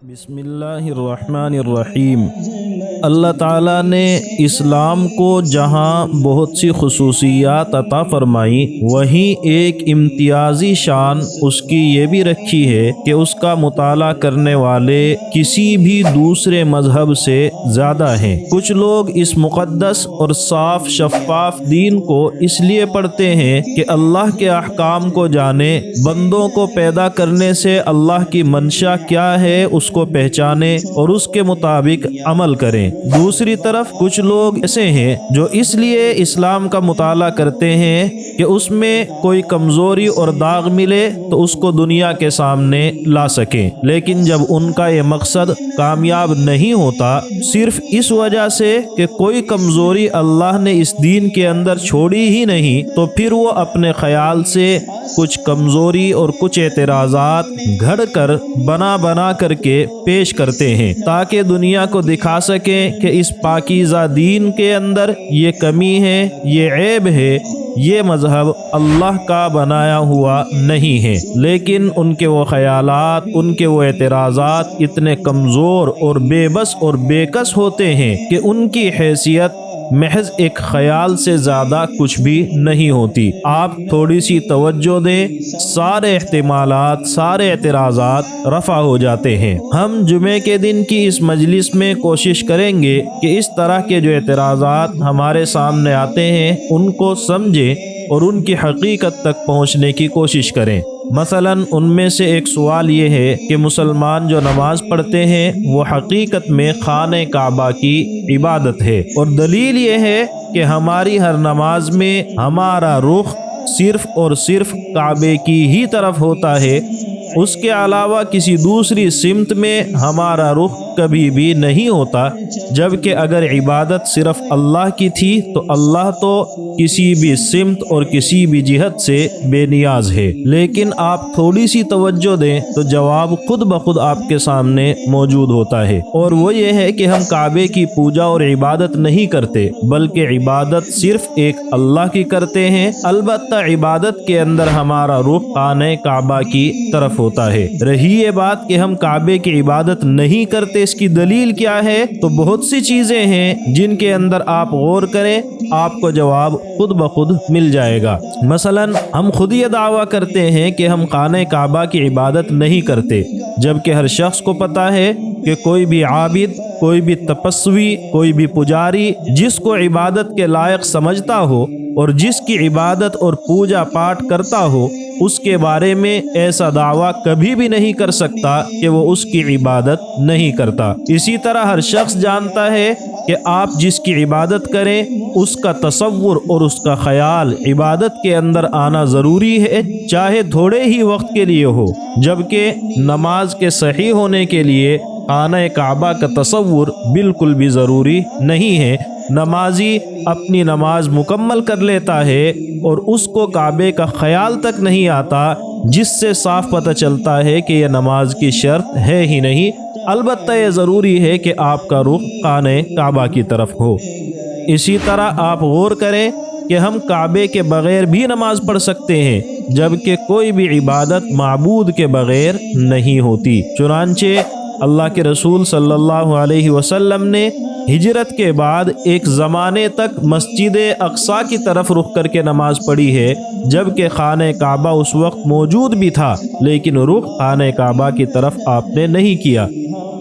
بسم اللہ الرحمن الرحیم۔ اللہ تعالیٰ نے اسلام کو جہاں بہت سی خصوصیات عطا فرمائی، وہیں ایک امتیازی شان اس کی یہ بھی رکھی ہے کہ اس کا مطالعہ کرنے والے کسی بھی دوسرے مذہب سے زیادہ ہیں۔ کچھ لوگ اس مقدس اور صاف شفاف دین کو اس لیے پڑھتے ہیں کہ اللہ کے احکام کو جانے، بندوں کو پیدا کرنے سے اللہ کی منشا کیا ہے اس کو پہچانے اور اس کے مطابق عمل کریں۔ دوسری طرف کچھ لوگ ایسے ہیں جو اس لیے اسلام کا مطالعہ کرتے ہیں کہ اس میں کوئی کمزوری اور داغ ملے تو اس کو دنیا کے سامنے لا سکیں، لیکن جب ان کا یہ مقصد کامیاب نہیں ہوتا صرف اس وجہ سے کہ کوئی کمزوری اللہ نے اس دین کے اندر چھوڑی ہی نہیں، تو پھر وہ اپنے خیال سے کچھ کمزوری اور کچھ اعتراضات گھڑ کر بنا کر کے پیش کرتے ہیں تاکہ دنیا کو دکھا سکیں کہ اس پاکیزہ دین کے اندر یہ کمی ہے، یہ عیب ہے، یہ مذہب اللہ کا بنایا ہوا نہیں ہے۔ لیکن ان کے وہ خیالات، ان کے وہ اعتراضات اتنے کمزور اور بے بس اور بے کس ہوتے ہیں کہ ان کی حیثیت محض ایک خیال سے زیادہ کچھ بھی نہیں ہوتی۔ آپ تھوڑی سی توجہ دیں، سارے احتمالات، سارے اعتراضات رفع ہو جاتے ہیں۔ ہم جمعے کے دن کی اس مجلس میں کوشش کریں گے کہ اس طرح کے جو اعتراضات ہمارے سامنے آتے ہیں ان کو سمجھیں اور ان کی حقیقت تک پہنچنے کی کوشش کریں۔ مثلا ان میں سے ایک سوال یہ ہے کہ مسلمان جو نماز پڑھتے ہیں وہ حقیقت میں خانہ کعبہ کی عبادت ہے، اور دلیل یہ ہے کہ ہماری ہر نماز میں ہمارا رخ صرف اور صرف کعبے کی ہی طرف ہوتا ہے، اس کے علاوہ کسی دوسری سمت میں ہمارا رخ کبھی بھی نہیں ہوتا، جبکہ اگر عبادت صرف اللہ کی تھی تو اللہ تو کسی بھی سمت اور کسی بھی جہت سے بے نیاز ہے۔ لیکن آپ تھوڑی سی توجہ دیں تو جواب خود بخود آپ کے سامنے موجود ہوتا ہے، اور وہ یہ ہے کہ ہم کعبے کی پوجا اور عبادت نہیں کرتے، بلکہ عبادت صرف ایک اللہ کی کرتے ہیں۔ البتہ عبادت کے اندر ہمارا رخ خانہ کعبہ کی طرف ہوتا ہے۔ رہی یہ بات کہ ہم کعبے کی عبادت نہیں کرتے، اس کی دلیل کیا ہے؟ تو بہت سی چیزیں ہیں جن کے اندر آپ غور کریں، آپ کو جواب خود بخود مل جائے گا۔ مثلا ہم خود یہ دعویٰ کرتے ہیں کہ ہم خانہ کعبہ کی عبادت نہیں کرتے، جبکہ ہر شخص کو پتہ ہے کہ کوئی بھی عابد، کوئی بھی تپسوی، کوئی بھی پجاری جس کو عبادت کے لائق سمجھتا ہو اور جس کی عبادت اور پوجا پاٹ کرتا ہو، اس کے بارے میں ایسا دعویٰ کبھی بھی نہیں کر سکتا کہ وہ اس کی عبادت نہیں کرتا۔ اسی طرح ہر شخص جانتا ہے کہ آپ جس کی عبادت کریں اس کا تصور اور اس کا خیال عبادت کے اندر آنا ضروری ہے، چاہے تھوڑے ہی وقت کے لیے ہو، جبکہ نماز کے صحیح ہونے کے لیے خانہ کعبہ کا تصور بالکل بھی ضروری نہیں ہے۔ نمازی اپنی نماز مکمل کر لیتا ہے اور اس کو کعبے کا خیال تک نہیں آتا، جس سے صاف پتہ چلتا ہے کہ یہ نماز کی شرط ہے ہی نہیں۔ البتہ یہ ضروری ہے کہ آپ کا رخ خانہ کعبہ کی طرف ہو۔ اسی طرح آپ غور کریں کہ ہم کعبے کے بغیر بھی نماز پڑھ سکتے ہیں، جبکہ کوئی بھی عبادت معبود کے بغیر نہیں ہوتی۔ چنانچہ اللہ کے رسول صلی اللہ علیہ وسلم نے ہجرت کے بعد ایک زمانے تک مسجد اقصی کی طرف رخ کر کے نماز پڑھی ہے، جبکہ خانہ کعبہ اس وقت موجود بھی تھا، لیکن رخ خانہ کعبہ کی طرف آپ نے نہیں کیا۔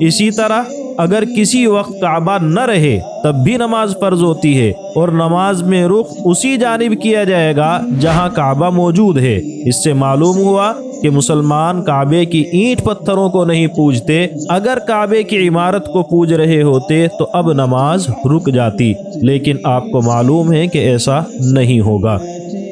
اسی طرح اگر کسی وقت کعبہ نہ رہے تب بھی نماز فرض ہوتی ہے، اور نماز میں رخ اسی جانب کیا جائے گا جہاں کعبہ موجود ہے۔ اس سے معلوم ہوا کہ مسلمان کعبے کی اینٹ پتھروں کو نہیں پوجتے، اگر کعبے کی عمارت کو پوج رہے ہوتے تو اب نماز رک جاتی، لیکن آپ کو معلوم ہے کہ ایسا نہیں ہوگا۔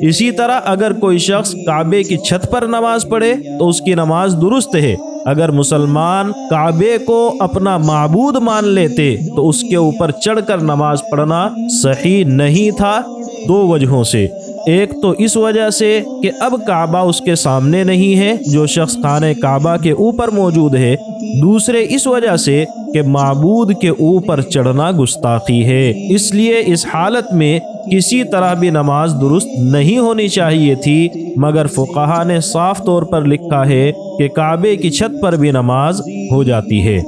اسی طرح اگر کوئی شخص کعبے کی چھت پر نماز پڑھے تو اس کی نماز درست ہے۔ اگر مسلمان کعبے کو اپنا معبود مان لیتے تو اس کے اوپر چڑھ کر نماز پڑھنا صحیح نہیں تھا، دو وجہوں سے۔ ایک تو اس وجہ سے کہ اب کعبہ اس کے سامنے نہیں ہے، جو شخص خانہ کعبہ کے اوپر موجود ہے۔ دوسرے اس وجہ سے کہ معبود کے اوپر چڑھنا گستاخی ہے، اس لیے اس حالت میں کسی طرح بھی نماز درست نہیں ہونی چاہیے تھی، مگر فقہا نے صاف طور پر لکھا ہے کہ کعبے کی چھت پر بھی نماز ہو جاتی ہے۔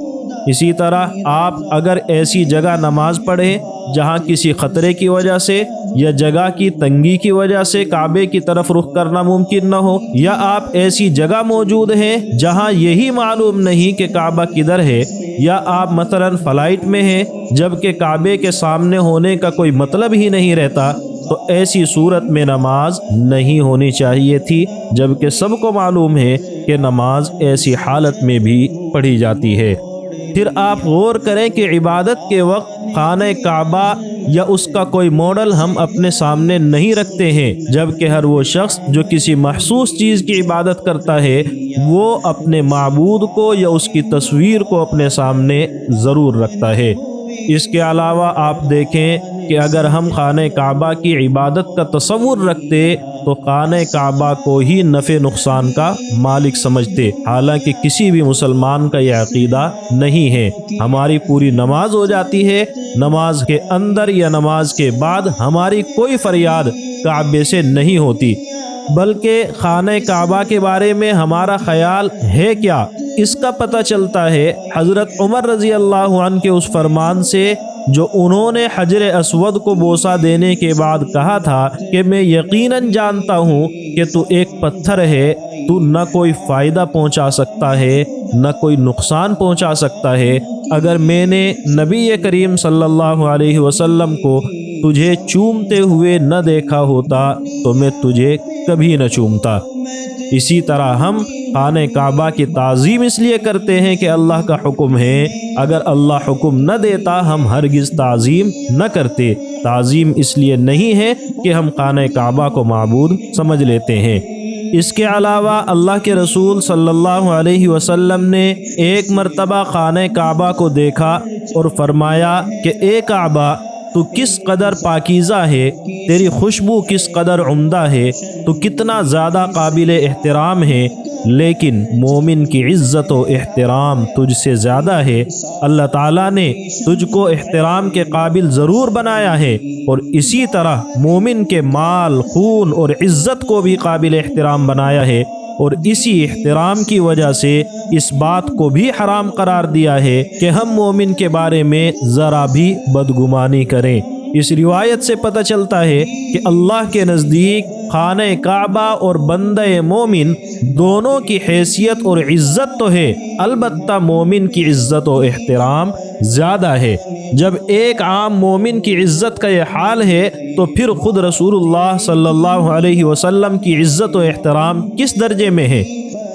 اسی طرح آپ اگر ایسی جگہ نماز پڑھیں جہاں کسی خطرے کی وجہ سے یا جگہ کی تنگی کی وجہ سے کعبے کی طرف رخ کرنا ممکن نہ ہو، یا آپ ایسی جگہ موجود ہیں جہاں یہی معلوم نہیں کہ کعبہ کدھر ہے، یا آپ مثلاً فلائٹ میں ہیں جبکہ کعبے کے سامنے ہونے کا کوئی مطلب ہی نہیں رہتا، تو ایسی صورت میں نماز نہیں ہونی چاہیے تھی، جبکہ سب کو معلوم ہے کہ نماز ایسی حالت میں بھی پڑھی جاتی ہے۔ پھر آپ غور کریں کہ عبادت کے وقت خانہ کعبہ یا اس کا کوئی ماڈل ہم اپنے سامنے نہیں رکھتے ہیں، جبکہ ہر وہ شخص جو کسی محسوس چیز کی عبادت کرتا ہے وہ اپنے معبود کو یا اس کی تصویر کو اپنے سامنے ضرور رکھتا ہے۔ اس کے علاوہ آپ دیکھیں کہ اگر ہم خانہ کعبہ کی عبادت کا تصور رکھتے تو خانہ کعبہ کو ہی نفع نقصان کا مالک سمجھتے، حالانکہ کسی بھی مسلمان کا یہ عقیدہ نہیں ہے۔ ہماری پوری نماز ہو جاتی ہے، نماز کے اندر یا نماز کے بعد ہماری کوئی فریاد کعبے سے نہیں ہوتی، بلکہ خانہ کعبہ کے بارے میں ہمارا خیال ہے کیا، اس کا پتہ چلتا ہے حضرت عمر رضی اللہ عنہ کے اس فرمان سے جو انہوں نے حجر اسود کو بوسہ دینے کے بعد کہا تھا کہ میں یقیناً جانتا ہوں کہ تو ایک پتھر ہے، تو نہ کوئی فائدہ پہنچا سکتا ہے نہ کوئی نقصان پہنچا سکتا ہے، اگر میں نے نبی کریم صلی اللہ علیہ وسلم کو تجھے چومتے ہوئے نہ دیکھا ہوتا تو میں تجھے کبھی نہ چومتا۔ اسی طرح ہم خانہ کعبہ کی تعظیم اس لیے کرتے ہیں کہ اللہ کا حکم ہے، اگر اللہ حکم نہ دیتا ہم ہرگز تعظیم نہ کرتے۔ تعظیم اس لیے نہیں ہے کہ ہم خانہ کعبہ کو معبود سمجھ لیتے ہیں۔ اس کے علاوہ اللہ کے رسول صلی اللہ علیہ وسلم نے ایک مرتبہ خانہ کعبہ کو دیکھا اور فرمایا کہ اے کعبہ، تو کس قدر پاکیزہ ہے، تیری خوشبو کس قدر عمدہ ہے، تو کتنا زیادہ قابل احترام ہے، لیکن مومن کی عزت و احترام تجھ سے زیادہ ہے۔ اللہ تعالیٰ نے تجھ کو احترام کے قابل ضرور بنایا ہے، اور اسی طرح مومن کے مال، خون اور عزت کو بھی قابل احترام بنایا ہے، اور اسی احترام کی وجہ سے اس بات کو بھی حرام قرار دیا ہے کہ ہم مومن کے بارے میں ذرا بھی بدگمانی کریں۔ اس روایت سے پتہ چلتا ہے کہ اللہ کے نزدیک خانہ کعبہ اور بندہ مومن دونوں کی حیثیت اور عزت تو ہے، البتہ مومن کی عزت و احترام زیادہ ہے۔ جب ایک عام مومن کی عزت کا یہ حال ہے تو پھر خود رسول اللہ صلی اللہ علیہ وسلم کی عزت و احترام کس درجے میں ہے؟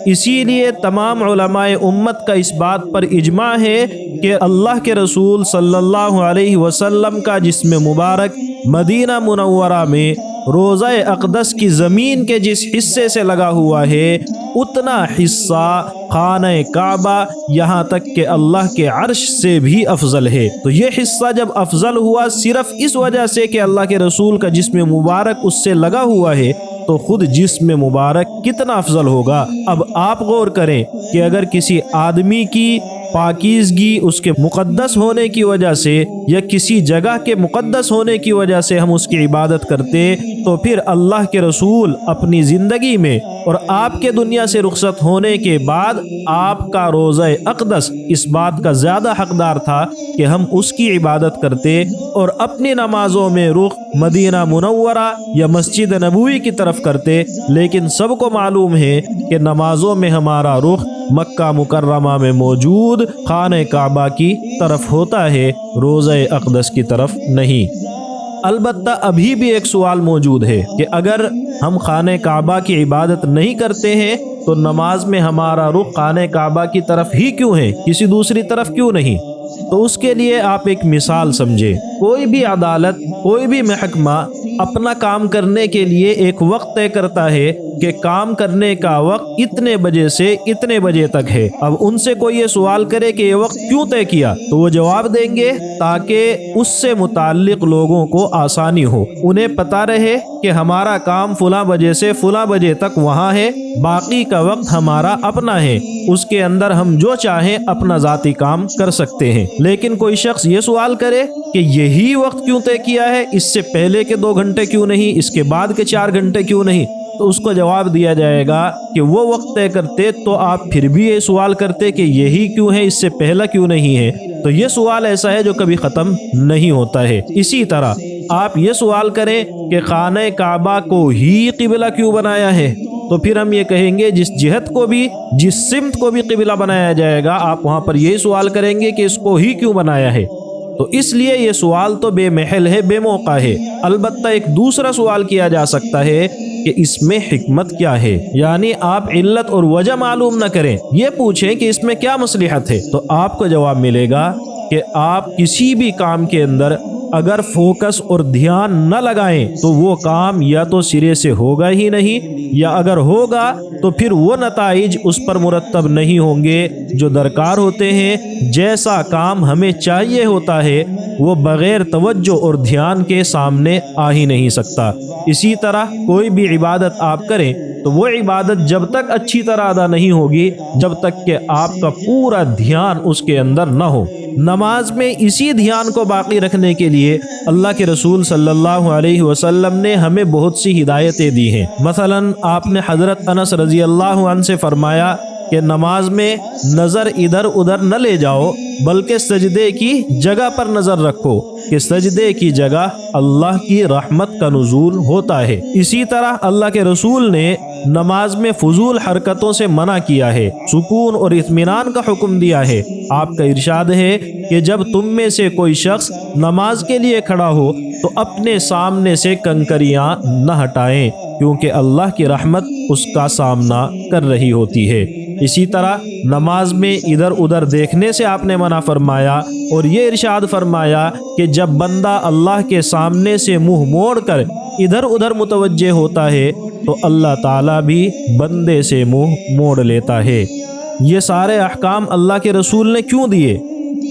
اسی لیے تمام علماء امت کا اس بات پر اجماع ہے کہ اللہ کے رسول صلی اللہ علیہ وسلم کا جسم مبارک مدینہ منورہ میں روضہ اقدس کی زمین کے جس حصے سے لگا ہوا ہے اتنا حصہ خانہ کعبہ یہاں تک کہ اللہ کے عرش سے بھی افضل ہے۔ تو یہ حصہ جب افضل ہوا صرف اس وجہ سے کہ اللہ کے رسول کا جسم مبارک اس سے لگا ہوا ہے، تو خود جسم مبارک کتنا افضل ہوگا۔ اب آپ غور کریں کہ اگر کسی آدمی کی پاکیزگی اس کے مقدس ہونے کی وجہ سے یا کسی جگہ کے مقدس ہونے کی وجہ سے ہم اس کی عبادت کرتے، تو پھر اللہ کے رسول اپنی زندگی میں اور آپ کے دنیا سے رخصت ہونے کے بعد آپ کا روضہ اقدس اس بات کا زیادہ حقدار تھا کہ ہم اس کی عبادت کرتے اور اپنی نمازوں میں رخ مدینہ منورہ یا مسجد نبوی کی طرف کرتے، لیکن سب کو معلوم ہے کہ نمازوں میں ہمارا رخ مکہ مکرمہ میں موجود خانہ کعبہ کی طرف ہوتا ہے، روضہ اقدس کی طرف نہیں۔ البتہ ابھی بھی ایک سوال موجود ہے کہ اگر ہم خانہ کعبہ کی عبادت نہیں کرتے ہیں تو نماز میں ہمارا رخ خانہ کعبہ کی طرف ہی کیوں ہے، کسی دوسری طرف کیوں نہیں؟ تو اس کے لیے آپ ایک مثال سمجھے۔ کوئی بھی عدالت، کوئی بھی محکمہ اپنا کام کرنے کے لیے ایک وقت طے کرتا ہے کہ کام کرنے کا وقت اتنے بجے سے اتنے بجے تک ہے۔ اب ان سے کوئی یہ سوال کرے کہ یہ وقت کیوں طے کیا، تو وہ جواب دیں گے تاکہ اس سے متعلق لوگوں کو آسانی ہو، انہیں پتہ رہے کہ ہمارا کام فلاں بجے سے فلاں بجے تک وہاں ہے، باقی کا وقت ہمارا اپنا ہے، اس کے اندر ہم جو چاہیں اپنا ذاتی کام کر سکتے ہیں۔ لیکن کوئی شخص یہ سوال کرے کہ یہی یہی وقت کیوں طے کیا ہے؟ اس سے پہلے کے 2 گھنٹے کیوں نہیں؟ اس کے بعد کے 4 گھنٹے کیوں نہیں؟ تو اس کو جواب دیا جائے گا کہ وہ وقت طے کرتے تو آپ پھر بھی یہ سوال کرتے کہ یہی کیوں ہے، اس سے پہلا کیوں نہیں ہے؟ تو یہ سوال ایسا ہے جو کبھی ختم نہیں ہوتا ہے۔ اسی طرح آپ یہ سوال کریں کہ خانہ کعبہ کو ہی قبلہ کیوں بنایا ہے، تو پھر ہم یہ کہیں گے جس جہت کو بھی، جس سمت کو بھی قبلہ بنایا جائے گا، آپ وہاں پر یہی سوال کریں گے کہ اس کو ہی کیوں بنایا ہے۔ تو اس لیے یہ سوال تو بے محل ہے، بے موقع ہے۔ البتہ ایک دوسرا سوال کیا جا سکتا ہے کہ اس میں حکمت کیا ہے، یعنی آپ علت اور وجہ معلوم نہ کریں، یہ پوچھیں کہ اس میں کیا مصلحت ہے، تو آپ کو جواب ملے گا کہ آپ کسی بھی کام کے اندر اگر فوکس اور دھیان نہ لگائیں تو وہ کام یا تو سرے سے ہوگا ہی نہیں، یا اگر ہوگا تو پھر وہ نتائج اس پر مرتب نہیں ہوں گے جو درکار ہوتے ہیں۔ جیسا کام ہمیں چاہیے ہوتا ہے وہ بغیر توجہ اور دھیان کے سامنے آ ہی نہیں سکتا۔ اسی طرح کوئی بھی عبادت آپ کریں تو وہ عبادت جب تک اچھی طرح ادا نہیں ہوگی جب تک کہ آپ کا پورا دھیان اس کے اندر نہ ہو۔ نماز میں اسی دھیان کو باقی رکھنے کے لیے اللہ کے رسول صلی اللہ علیہ وسلم نے ہمیں بہت سی ہدایتیں دی ہیں۔ مثلا آپ نے حضرت انس رضی اللہ عنہ سے فرمایا کہ نماز میں نظر ادھر ادھر نہ لے جاؤ بلکہ سجدے کی جگہ پر نظر رکھو کہ سجدے کی جگہ اللہ کی رحمت کا نزول ہوتا ہے۔ اسی طرح اللہ کے رسول نے نماز میں فضول حرکتوں سے منع کیا ہے، سکون اور اطمینان کا حکم دیا ہے۔ آپ کا ارشاد ہے کہ جب تم میں سے کوئی شخص نماز کے لیے کھڑا ہو تو اپنے سامنے سے کنکریاں نہ ہٹائیں کیونکہ اللہ کی رحمت اس کا سامنا کر رہی ہوتی ہے۔ اسی طرح نماز میں ادھر ادھر دیکھنے سے آپ نے منع فرمایا اور یہ ارشاد فرمایا کہ جب بندہ اللہ کے سامنے سے منہ موڑ کر ادھر ادھر متوجہ ہوتا ہے تو اللہ تعالیٰ بھی بندے سے منہ موڑ لیتا ہے۔ یہ سارے احکام اللہ کے رسول نے کیوں دیے؟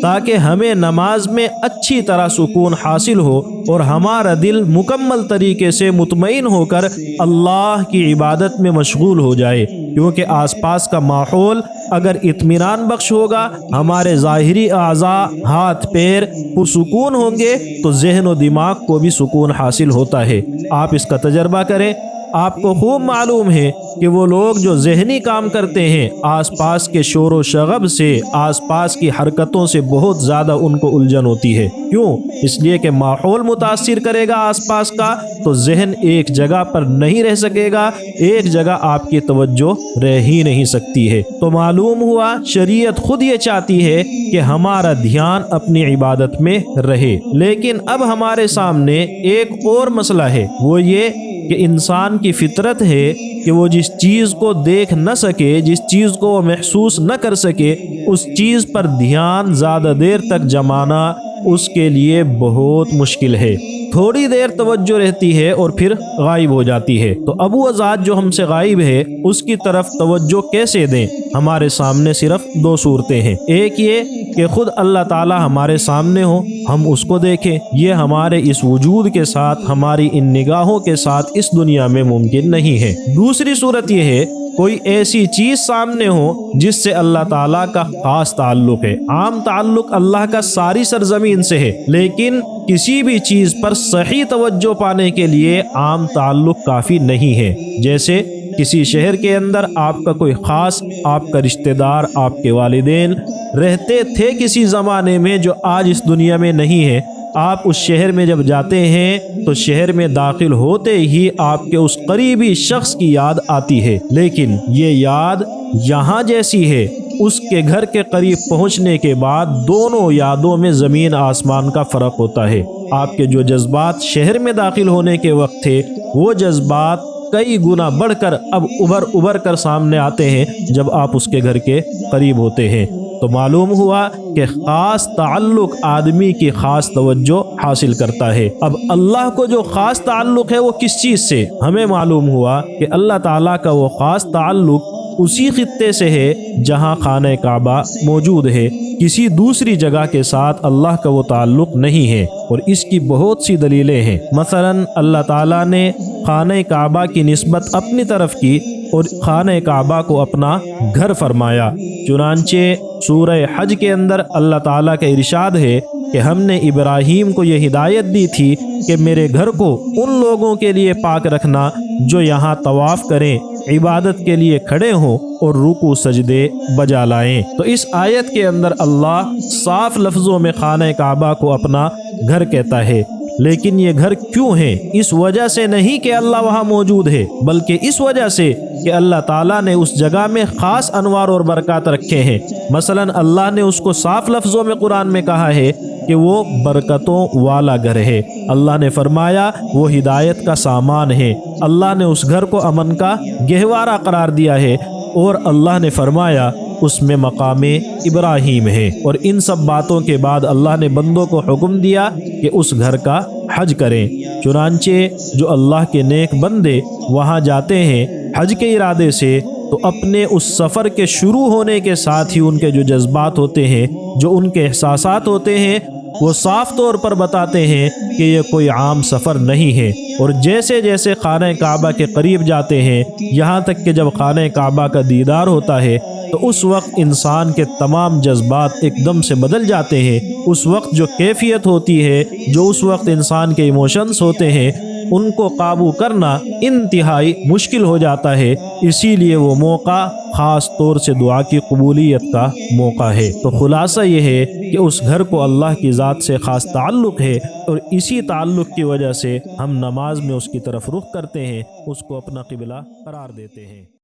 تاکہ ہمیں نماز میں اچھی طرح سکون حاصل ہو اور ہمارا دل مکمل طریقے سے مطمئن ہو کر اللہ کی عبادت میں مشغول ہو جائے، کیونکہ آس پاس کا ماحول اگر اطمینان بخش ہوگا، ہمارے ظاہری اعضاء ہاتھ پیر پرسکون ہوں گے تو ذہن و دماغ کو بھی سکون حاصل ہوتا ہے۔ آپ اس کا تجربہ کریں، آپ کو خوب معلوم ہے کہ وہ لوگ جو ذہنی کام کرتے ہیں آس پاس کے شور و شغب سے، آس پاس کی حرکتوں سے بہت زیادہ ان کو الجھن ہوتی ہے۔ کیوں؟ اس لیے کہ ماحول متاثر کرے گا آس پاس کا تو ذہن ایک جگہ پر نہیں رہ سکے گا، ایک جگہ آپ کی توجہ رہ ہی نہیں سکتی ہے۔ تو معلوم ہوا شریعت خود یہ چاہتی ہے کہ ہمارا دھیان اپنی عبادت میں رہے، لیکن اب ہمارے سامنے ایک اور مسئلہ ہے، وہ یہ کہ انسان کی فطرت ہے کہ وہ جس چیز کو دیکھ نہ سکے، جس چیز کو وہ محسوس نہ کر سکے، اس چیز پر دھیان زیادہ دیر تک جمانا اس کے لیے بہت مشکل ہے۔ تھوڑی دیر توجہ رہتی ہے اور پھر غائب ہو جاتی ہے۔ تو اب وہ ذات جو ہم سے غائب ہے اس کی طرف توجہ کیسے دیں؟ ہمارے سامنے صرف 2 صورتیں ہیں۔ ایک یہ کہ خود اللہ تعالی ہمارے سامنے ہو، ہم اس کو دیکھیں، یہ ہمارے اس وجود کے ساتھ، ہماری ان نگاہوں کے ساتھ اس دنیا میں ممکن نہیں ہے۔ دوسری صورت یہ ہے کوئی ایسی چیز سامنے ہو جس سے اللہ تعالیٰ کا خاص تعلق ہے۔ عام تعلق اللہ کا ساری سرزمین سے ہے، لیکن کسی بھی چیز پر صحیح توجہ پانے کے لیے عام تعلق کافی نہیں ہے۔ جیسے کسی شہر کے اندر آپ کا کوئی خاص، آپ کا رشتہ دار، آپ کے والدین رہتے تھے کسی زمانے میں جو آج اس دنیا میں نہیں ہے۔ آپ اس شہر میں جب جاتے ہیں تو شہر میں داخل ہوتے ہی آپ کے اس قریبی شخص کی یاد آتی ہے، لیکن یہ یاد یہاں جیسی ہے، اس کے گھر کے قریب پہنچنے کے بعد دونوں یادوں میں زمین آسمان کا فرق ہوتا ہے۔ آپ کے جو جذبات شہر میں داخل ہونے کے وقت تھے وہ جذبات کئی گنا بڑھ کر اب ابھر کر سامنے آتے ہیں جب آپ اس کے گھر کے قریب ہوتے ہیں۔ تو معلوم ہوا کہ خاص تعلق آدمی کی خاص توجہ حاصل کرتا ہے۔ اب اللہ کو جو خاص تعلق ہے وہ کس چیز سے؟ ہمیں معلوم ہوا کہ اللہ تعالیٰ کا وہ خاص تعلق اسی خطے سے ہے جہاں خانہ کعبہ موجود ہے، کسی دوسری جگہ کے ساتھ اللہ کا وہ تعلق نہیں ہے، اور اس کی بہت سی دلیلیں ہیں۔ مثلا اللہ تعالیٰ نے خانہ کعبہ کی نسبت اپنی طرف کی اور خانہ کعبہ کو اپنا گھر فرمایا۔ چنانچہ سورہ حج کے اندر اللہ تعالیٰ کا ارشاد ہے کہ ہم نے ابراہیم کو یہ ہدایت دی تھی کہ میرے گھر کو ان لوگوں کے لیے پاک رکھنا جو یہاں طواف کریں، عبادت کے لیے کھڑے ہوں اور رکوع سجدے بجا لائیں۔ تو اس آیت کے اندر اللہ صاف لفظوں میں خانہ کعبہ کو اپنا گھر کہتا ہے، لیکن یہ گھر کیوں ہے؟ اس وجہ سے نہیں کہ اللہ وہاں موجود ہے، بلکہ اس وجہ سے کہ اللہ تعالیٰ نے اس جگہ میں خاص انوار اور برکات رکھے ہیں۔ مثلا اللہ نے اس کو صاف لفظوں میں قرآن میں کہا ہے کہ وہ برکتوں والا گھر ہے۔ اللہ نے فرمایا وہ ہدایت کا سامان ہے۔ اللہ نے اس گھر کو امن کا گہوارہ قرار دیا ہے، اور اللہ نے فرمایا اس میں مقام ابراہیم ہے۔ اور ان سب باتوں کے بعد اللہ نے بندوں کو حکم دیا کہ اس گھر کا حج کریں۔ چنانچہ جو اللہ کے نیک بندے وہاں جاتے ہیں حج کے ارادے سے، تو اپنے اس سفر کے شروع ہونے کے ساتھ ہی ان کے جو جذبات ہوتے ہیں، جو ان کے احساسات ہوتے ہیں، وہ صاف طور پر بتاتے ہیں کہ یہ کوئی عام سفر نہیں ہے۔ اور جیسے جیسے خانہ کعبہ کے قریب جاتے ہیں، یہاں تک کہ جب خانہ کعبہ کا دیدار ہوتا ہے تو اس وقت انسان کے تمام جذبات ایک دم سے بدل جاتے ہیں۔ اس وقت جو کیفیت ہوتی ہے، جو اس وقت انسان کے ایموشنز ہوتے ہیں، ان کو قابو کرنا انتہائی مشکل ہو جاتا ہے۔ اسی لیے وہ موقع خاص طور سے دعا کی قبولیت کا موقع ہے۔ تو خلاصہ یہ ہے کہ اس گھر کو اللہ کی ذات سے خاص تعلق ہے، اور اسی تعلق کی وجہ سے ہم نماز میں اس کی طرف رخ کرتے ہیں، اس کو اپنا قبلہ قرار دیتے ہیں۔